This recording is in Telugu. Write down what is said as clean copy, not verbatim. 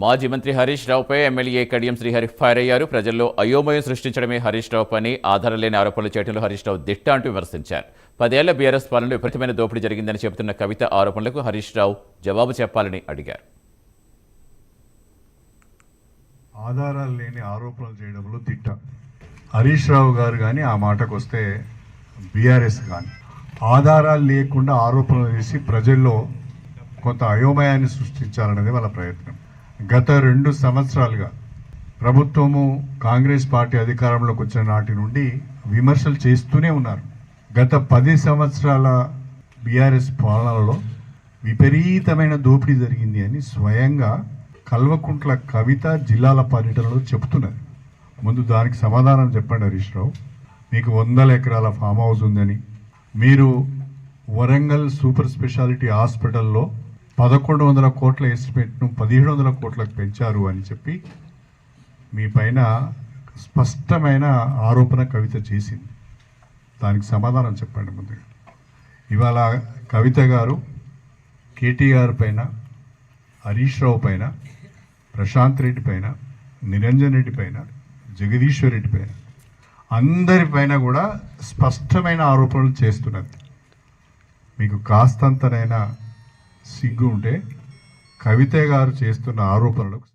మాజీ మంత్రి హరీష్ రావుపై ఎమ్మెల్యే కడియం శ్రీహరి ఫైర్ అయ్యారు. ప్రజల్లో అయోమయం సృష్టించడమే హరీష్ రావు పని, ఆధారం లేని ఆరోపణలు చేయడంలో హరీష్ రావు దిట్ట అంటూ విమర్శించారు. 10 ఏళ్ల బీఆర్ఎస్ పాలనలో విపరీతమైన దోపిడీ జరిగిందని చెబుతున్న కవిత ఆరోపణలకు హరీష్ రావు జవాబు చెప్పాలని అడిగారు. ఆధారాలు లేని ఆరోపణలు చేయడంలో దిట్ట హరీష్ రావు గారు కానీ, ఆ మాటకు వస్తే బీఆర్ఎస్ కానీ ఆధారాలు లేకుండా ఆరోపణలు చేసి ప్రజల్లో కొంత అయోమయాన్ని సృష్టించాలనేది వాళ్ళ ప్రయత్నం. గత 2 సంవత్సరాలుగా ప్రభుత్వము కాంగ్రెస్ పార్టీ అధికారంలోకి వచ్చిన నాటి నుండి విమర్శలు చేస్తూనే ఉన్నారు. గత 10 సంవత్సరాల బీఆర్ఎస్ పాలనలో విపరీతమైన దోపిడీ జరిగింది అని స్వయంగా కల్వకుంట్ల కవిత జిల్లాల పర్యటనలో చెప్తున్నారు. ముందు దానికి సమాధానం చెప్పండి హరీష్ రావు. మీకు 100 ఎకరాల ఫామ్ హౌస్ ఉందని, మీరు వరంగల్ సూపర్ స్పెషాలిటీ హాస్పిటల్లో 1100 కోట్ల ఎస్టిమేట్ను 1700 కోట్లకు పెంచారు అని చెప్పి మీ పైన స్పష్టమైన ఆరోపణ కవిత చేసింది. దానికి సమాధానం చెప్పండి ముందుగా. ఇవాళ కవిత గారు కేటీఆర్ పైన, హరీష్ రావు పైన, ప్రశాంత్ రెడ్డి పైన, నిరంజన్ రెడ్డి పైన, జగదీశ్వర్ రెడ్డి పైన, అందరిపైన కూడా స్పష్టమైన ఆరోపణలు చేస్తున్నది. మీకు కాస్తంతనైనా సిగ్గు ఉంటే కవిత గారు చేస్తున్న ఆరోపణలకు